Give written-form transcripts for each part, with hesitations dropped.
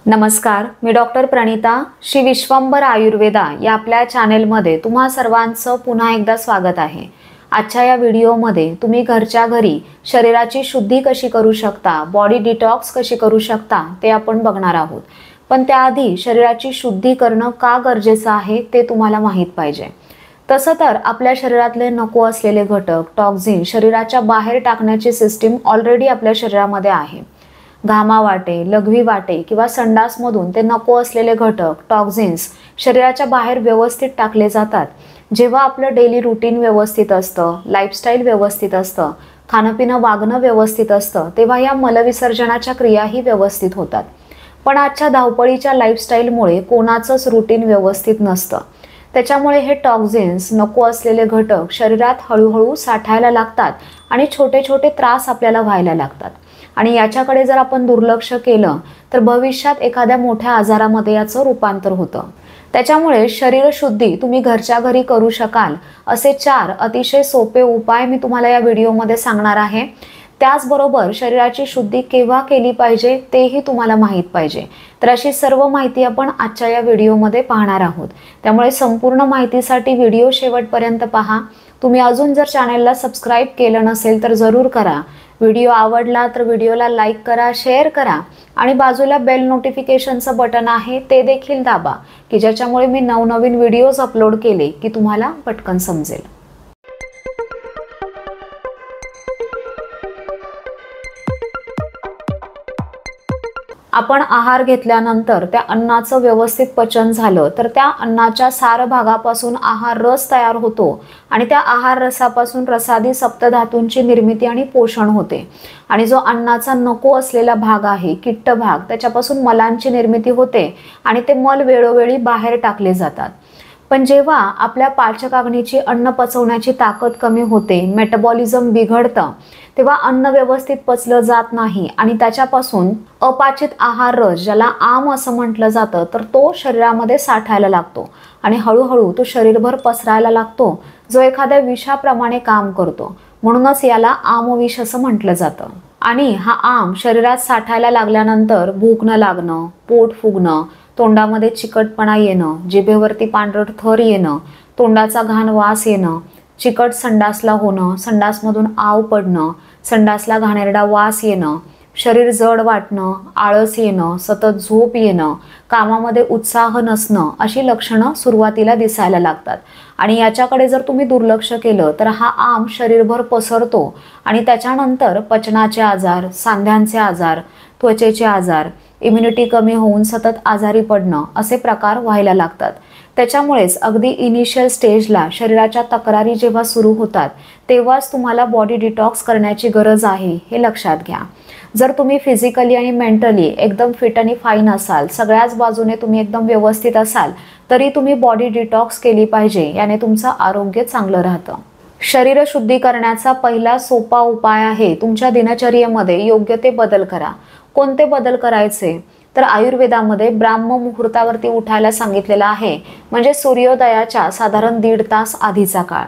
नमस्कार, मी डॉक्टर प्रणिता श्री विश्वंभर आयुर्वेदा या आपल्या चॅनेलमध्ये तुम्हा सर्वांचं पुन्हा एकदा स्वागत आहे। आजच्या या व्हिडिओमध्ये तुम्ही घरच्या घरी शरीराची शुद्धी कशी करू शकता, बॉडी डिटॉक्स कशी करू शकता ते आपण बघणार आहोत। पण त्याआधी शरीराची शुद्धी करणं का गरजेचं आहे ते तुम्हाला माहित पाहिजे। तसं तर आपल्या शरीरातले नको असलेले घटक, टॉक्झिन शरीराच्या बाहेर टाकण्याची सिस्टीम ऑलरेडी आपल्या शरीरामध्ये आहे। घामा वाटे, लघवी वाटे किंवा संडासमधून ते नको असलेले घटक, टॉक्झिन्स शरीराच्या बाहेर व्यवस्थित टाकले जातात। जेव्हा आपलं डेली रुटीन व्यवस्थित असतं, लाईफस्टाईल व्यवस्थित असतं, खाणंपिणं वागणं व्यवस्थित असतं, तेव्हा या मलविसर्जनाच्या क्रियाही व्यवस्थित होतात। पण आजच्या धावपळीच्या लाईफस्टाईलमुळे कोणाचंच रुटीन व्यवस्थित नसतं। त्याच्यामुळे हे टॉक्झिन्स, नको असलेले घटक शरीरात हळूहळू साठायला लागतात आणि छोटे छोटे त्रास आपल्याला व्हायला लागतात। आणि याच्याकडे जर आपण दुर्लक्ष केलं तर भविष्यात एखाद्या मोठ्या आजारामध्ये याचं रूपांतर होतं। त्याच्यामुळे शरीर शुद्धी तुम्ही घरच्या घरी करू शकाल असे 4 अतिशय सोपे उपाय मी तुम्हाला या व्हिडिओमध्ये सांगणार आहे। त्याचबरोबर शरीराची शुद्धी केव्हा केली पाहिजे तेही तुम्हाला माहित पाहिजे। तर अशी सर्व माहिती आपण आजच्या या व्हिडिओमध्ये पाहणार आहोत। त्यामुळे संपूर्ण माहितीसाठी व्हिडिओ शेवटपर्यंत पहा। तुम्ही अजून जर चॅनलला सबस्क्राइब केलं नसेल तर जरूर करा। व्हिडिओ आवडला तर व्हिडिओला लाईक करा, शेअर करा आणि बाजूला बेल नोटिफिकेशनचं बटन आहे ते देखील दाबा की ज्याच्यामुळे मी नवनवीन व्हिडिओज अपलोड केले की तुम्हाला पटकन समजेल। आपण आहार घेतल्यानंतर त्या अन्नाचं व्यवस्थित पचन झालं तर त्या अन्नाच्या सार भागापासून आहार रस तयार होतो आणि त्या आहार रसापासून रसादी सप्तधातूंची निर्मिती आणि पोषण होते। आणि जो अन्नाचा नको असलेला भाग आहे, किट्ट भाग, त्याच्यापासून मलांची निर्मिती होते आणि ते मल वेळोवेळी बाहेर टाकले जातात। पण जेव्हा आपल्या पाचकाग्नीची अन्न पचवण्याची ताकद कमी होते, मेटाबॉलिझम बिघडतं, तेव्हा अन्न व्यवस्थित पचलं जात नाही आणि त्याच्यापासून अपाचित आहार रस, ज्याला आम असं म्हटलं जातं, तर तो शरीरामध्ये साठायला लागतो आणि हळूहळू तो शरीरभर पसरायला लागतो, जो एखाद्या विषाप्रमाणे काम करतो। म्हणूनच याला आमविष असं म्हटलं जातं। आणि हा आम शरीरात साठायला लागल्यानंतर भूक न लागणं, पोट फुगणं, तोंडामध्ये चिकटपणा येणं, जिभेवरती पांढरट थर येणं, तोंडाचा घाण वास येणं, चिकट संडासला होणं, संडासमधून आव पडणं, संडासला घाणेरडा वास येणं, शरीर जड वाटणं, आळस येणं, सतत झोप येणं, कामामध्ये उत्साह नसणं अशी लक्षणं सुरुवातीला दिसायला लागतात। आणि याच्याकडे जर तुम्ही दुर्लक्ष केलं तर हा आम शरीरभर पसरतो आणि त्याच्यानंतर पचनाचे आजार, सांध्यांचे आजार, त्वचेचे आजार, इम्युनिटी कमी होऊन सतत आजारी पडणं असे प्रकार व्हायला लागतात। त्याच्यामुळेच अगदी इनिशियल स्टेजला शरीराच्या तक्रारी जेव्हा सुरू होतात तेव्हाच तुम्हाला बॉडी डिटॉक्स करण्याची गरज आहे हे लक्षात घ्या। जर तुम्ही फिजिकली आणि मेंटली एकदम फिट आणि फाईन असाल, सगळ्याच बाजूने तुम्ही एकदम व्यवस्थित असाल, तरी तुम्ही बॉडी डिटॉक्स केली पाहिजे। याने तुमचं आरोग्य चांगलं राहतं। शरीर शुद्धी करण्याचा पहिला सोपा उपाय आहे तुमच्या दिनचर्येमध्ये योग्य ते बदल करा। कोणते बदल करायचे तर आयुर्वेदामध्ये ब्राह्म मुहूर्तावरती उठायला सांगितलेलं आहे, म्हणजे सूर्योदयाच्या साधारण 1.5 तास आधीचा काळ।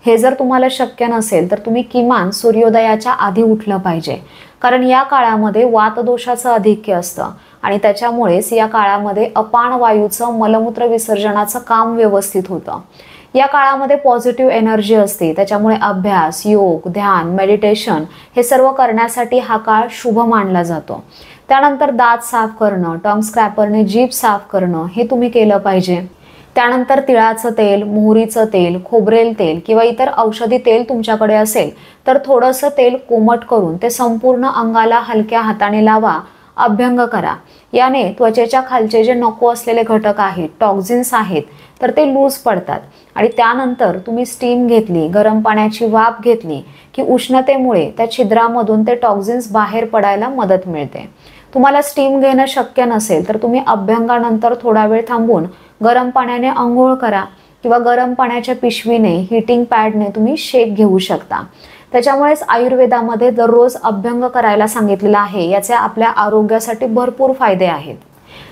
हे जर तुम्हाला शक्य नसेल तर तुम्ही किमान सूर्योदयाच्या आधी उठलं पाहिजे, कारण या काळामध्ये वातदोषाचं आधिक्य असतं आणि त्याच्यामुळेच या काळामध्ये अपान वायूचं मलमूत्र विसर्जनाचं काम व्यवस्थित होतं। या काळामध्ये पॉझिटिव्ह एनर्जी असते, त्याच्यामुळे अभ्यास, योग, ध्यान, मेडिटेशन हे सर्व करण्यासाठी हा काळ शुभ मानला जातो। त्यानंतर दात साफ करणं, टंग स्क्रॅपरने जीभ साफ करणं हे तुम्ही केलं पाहिजे। त्यानंतर तिळाचं तेल, मोहरीचं तेल, खोबरेल तेल किंवा इतर औषधी तेल तुमच्याकडे असेल तर थोडंसं तेल कोमट करून ते संपूर्ण अंगाला हलक्या हाताने लावा, अभ्यंग करा। याने त्वचेच्या खालचे जे नको असलेले घटक आहेत, टॉक्झिन्स आहेत, तर ते लूज पडतात आणि त्यानंतर तुम्ही स्टीम घेतली, गरम पाण्याची वाफ घेतली की उष्णतेमुळे त्या छिद्रामधून ते टॉक्झिन्स बाहेर पडायला मदत मिळते। तुम्हाला स्टीम घेणं शक्य नसेल तर तुम्ही अभ्यंगानंतर थोडा वेळ थांबून गरम पाण्याने अंघोळ करा किंवा गरम पाण्याच्या पिशवीने, हीटिंग पॅडने तुम्ही शेक घेऊ शकता। त्याच्यामुळेच आयुर्वेदामध्ये दररोज अभ्यंग करायला सांगितलेलं आहे। याचे आपल्या आरोग्यासाठी भरपूर फायदे आहेत।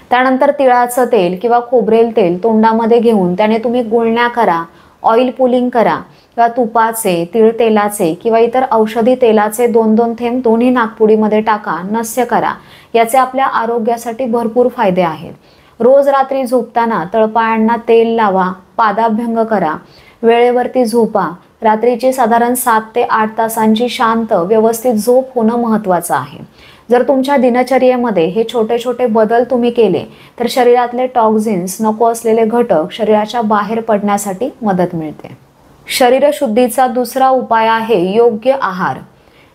त्यानंतर तिळाचं तेल किंवा खोबरेल तेल तोंडामध्ये घेऊन त्याने तुम्ही गुळण्या करा, ऑइल पुलिंग करा किंवा तुपाचे, तीळ तेलाचे किंवा इतर औषधी तेलाचे 2-2 थेंब दोन्ही नाकपुडीमध्ये टाका, नस्य करा. याचे आपल्या आरोग्यासाठी भरपूर फायदे आहेत. रोज रात्री झोपताना तळपायांना तेल लावा, पादाभ्यंग करा, वेळेवरती झोपा. रात्रीची साधारण 7 ते 8 तासांची शांत व्यवस्थित झोप होणं महत्त्वाचं आहे. जर तुमच्या दिनचर्येमध्ये हे छोटे छोटे बदल तुम्ही केले तर शरीरातले टॉक्झिन्स, नको असलेले घटक शरीराच्या बाहेर पडण्यासाठी मदत मिळते. शरीरशुद्धीचा दुसरा उपाय आहे योग्य आहार.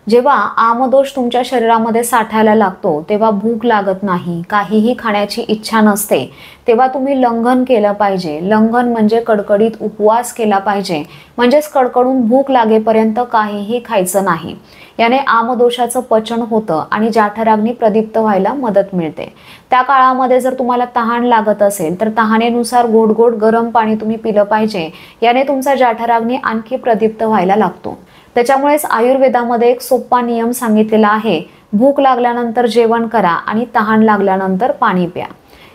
जेव्हा आमदोष तुमच्या शरीरामध्ये साठायला लागतो, तेव्हा भूक लागत नाही, काहीही खाण्याची इच्छा नसते, तेव्हा तुम्ही लंघन केलं पाहिजे. लंघन म्हणजे कडकडीत उपवास केला पाहिजे, म्हणजेच कडकडून भूक लागेपर्यंत काहीही खायचं नाही. याने आमदोषाचं पचन होतं आणि जाठराग्नी प्रदीप्त व्हायला मदत मिळते. त्या काळामध्ये जर तुम्हाला तहान लागत असेल तर तहानेनुसार गोड गोड गरम पाणी तुम्ही पिलं पाहिजे. याने तुमचा जाठराग्नी आणखी प्रदीप्त व्हायला लागतो. त्याच्यामुळेच आयुर्वेदामध्ये एक सोपा नियम सांगितलेला आहे, भूक लागल्यानंतर जेवण करा आणि तहान लागल्यानंतर पाणी प्या.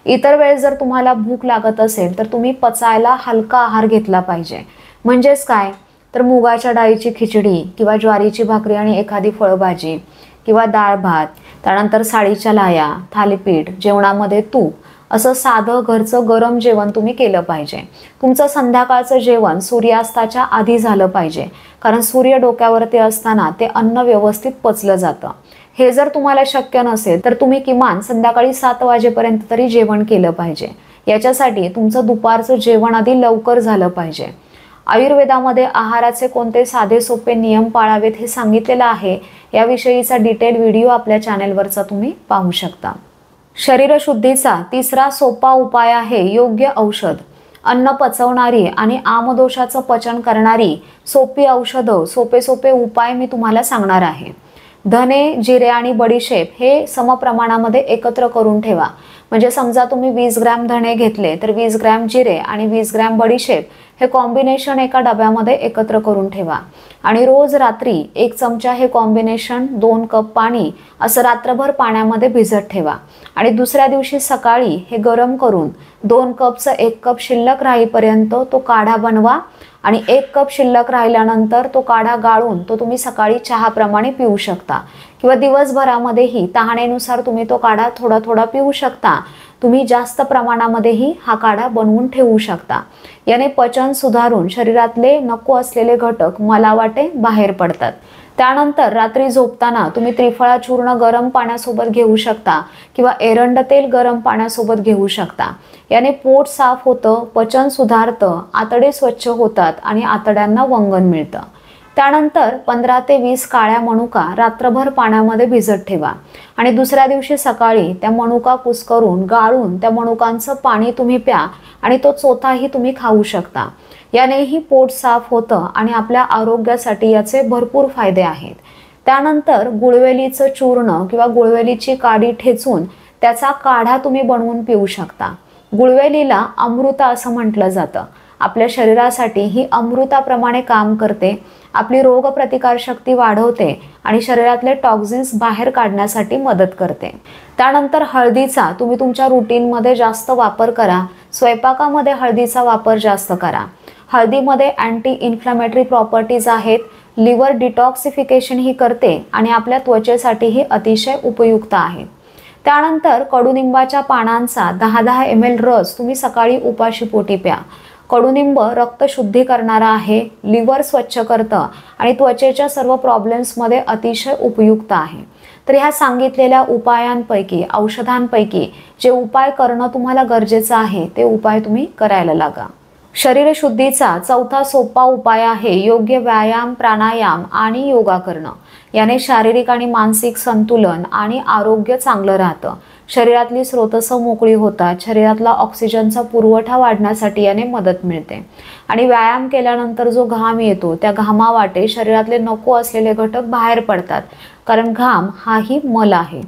इतर वेळेस जर तुम्हाला भूक लागत असेल तर तुम्ही पचायला हलका आहार घेतला पाहिजे. म्हणजेच काय तर मुगाच्या डाळीची खिचडी किंवा ज्वारीची भाकरी आणि एखादी फळभाजी किंवा डाळ भात, त्यानंतर साळीच्या लाया, थालीपीठ, जेवणामध्ये तूप, असं साधं घरचं गरम जेवण तुम्ही केलं पाहिजे. तुमचं संध्याकाळचं जेवण सूर्यास्ताच्या आधी झालं पाहिजे, कारण सूर्य डोक्यावरती असताना ते अन्न व्यवस्थित पचलं जातं. हे जर तुम्हाला शक्य नसेल तर तुम्ही किमान संध्याकाळी 7 वाजेपर्यंत तरी जेवण केलं पाहिजे. याच्यासाठी तुमचं दुपारचं जेवण आधी लवकर झालं पाहिजे. आयुर्वेदामध्ये आहाराचे कोणते साधे सोपे नियम पाळावेत हे सांगितलेलं आहे. याविषयीचा डिटेल व्हिडिओ आपल्या चॅनेलवरचा तुम्ही पाहू शकता. शरीरशुद्धीचा तिसरा सोपा उपाय आहे योग्य औषध. अन्न पचवणारी आणि आमदोषाचं पचन करणारी सोपी औषधं, सोपे उपाय मी तुम्हाला सांगणार आहे. धने, जिरे आणि बडीशेप हे समप्रमाणामध्ये एकत्र करून ठेवा. म्हणजे समजा तुम्ही 20 ग्रॅम धणे घेतले तर 20 ग्रॅम जिरे आणि 20 ग्रॅम बडीशेप हे कॉम्बिनेशन एका डब्यामध्ये एकत्र करून ठेवा. आणि रोज रात्री 1 चमचा हे कॉम्बिनेशन 2 कप पाणी असं रात्रभर पाण्यामध्ये भिजत ठेवा. आणि दुसऱ्या दिवशी सकाळी हे गरम करून 2 कपचं 1 कप शिल्लक राहीपर्यंत तो काढा बनवा. आणि 1 कप शिल्लक राहिल्यानंतर तो काढा गाळून तो तुम्ही सकाळी चहाप्रमाणे पिऊ शकता. किंवा दिवसभरामध्येही तहानेनुसार तुम्ही तो काढा थोडा थोडा पिऊ शकता. तुम्ही जास्त प्रमाणामध्येही हा काढा बनवून ठेवू शकता. याने पचन सुधारून शरीरातले नको असलेले घटक मला वाटे बाहेर पडतात. त्यानंतर रात्री झोपताना तुम्ही त्रिफळा चूर्ण गरम पाण्यासोबत घेऊ शकता किंवा एरंड तेल गरम पाण्यासोबत घेऊ शकता. याने पोट साफ होतं, पचन सुधारतं, आतडे स्वच्छ होतात आणि आतड्यांना वंगण मिळतं. त्यानंतर 15 ते 20 काळ्या मनुका रात्रभर पाण्यामध्ये भिजत ठेवा. आणि दुसऱ्या दिवशी सकाळी त्या मनुका कुस्करून गाळून त्या मनुकांचं पाणी तुम्ही प्या आणि तो चोथाही तुम्ही खाऊ शकता. यानेही पोट साफ होतं आणि आपल्या आरोग्यासाठी याचे भरपूर फायदे आहेत. त्यानंतर गुळवेलीचं चूर्ण किंवा गुळवेलीची काडी ठेचून त्याचा काढा तुम्ही बनवून पिऊ शकता. गुळवेलीला अमृता असं म्हटलं जातं. आपल्या शरीरासाठी ही अमृताप्रमाणे काम करते. आपली रोगप्रतिकारशक्ती वाढवते आणि शरीरातले टॉक्झिन्स बाहेर काढण्यासाठी मदत करते. त्यानंतर हळदीचा तुम्ही तुमच्या रुटीनमध्ये जास्त वापर करा. स्वयंपाकामध्ये हळदीचा वापर जास्त करा. हळदीमध्ये अँटी इन्फ्लॅमेटरी प्रॉपर्टीज आहेत. लिव्हर डिटॉक्सिफिकेशन ही करते आणि आपल्या त्वचेसाठीही अतिशय उपयुक्त आहे. त्यानंतर कडुनिंबाच्या पानांचा 10-10 ml रस तुम्ही सकाळी उपाशीपोटी प्या. कडुनिंब रक्त शुद्धी करणारा आहे, लिव्हर स्वच्छ करतं आणि त्वचेच्या सर्व प्रॉब्लेम्समध्ये अतिशय उपयुक्त आहे. तर ह्या सांगितलेल्या उपायांपैकी, औषधांपैकी जे उपाय करणं तुम्हाला गरजेचं आहे ते उपाय तुम्ही करायला लागा. शरीरशुद्धीचा चौथा सोपा उपाय आहे योग्य व्यायाम, प्राणायाम आणि योगा करणं. याने शारीरिक आणि मानसिक संतुलन आणि आरोग्य चांगलं राहतं. शरीरातली स्रोतसं मोकळी होतात. शरीरातला ऑक्सिजनचा पुरवठा वाढण्यासाठी याने मदत मिळते. आणि व्यायाम केल्यानंतर जो घाम येतो त्या घामावाटे शरीरातले नको असलेले घटक बाहेर पडतात, कारण घाम हाही मल आहे.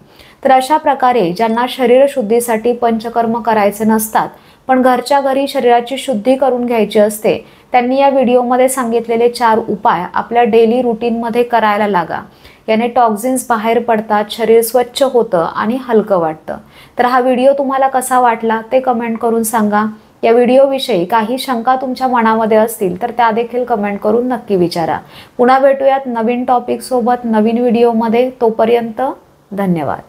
तर अशा प्रकारे ज्यांना शरीरशुद्धीसाठी पंचकर्म करायचे नसतात पण घरच्या घरी शरीराची शुद्धी करून घ्यायची असते, त्यांनी या व्हिडिओमध्ये सांगितलेले 4 उपाय आपल्या डेली रुटीनमध्ये करायला लागा. याने टॉक्झिन्स बाहेर पडतात, शरीर स्वच्छ होतं आणि हलकं वाटतं. तर हा व्हिडिओ तुम्हाला कसा वाटला ते कमेंट करून सांगा. या व्हिडिओविषयी काही शंका तुमच्या मनामध्ये असतील तर त्या देखील कमेंट करून नक्की विचारा. पुन्हा भेटूयात नवीन टॉपिक सोबत नवीन व्हिडिओमध्ये. तोपर्यंत धन्यवाद.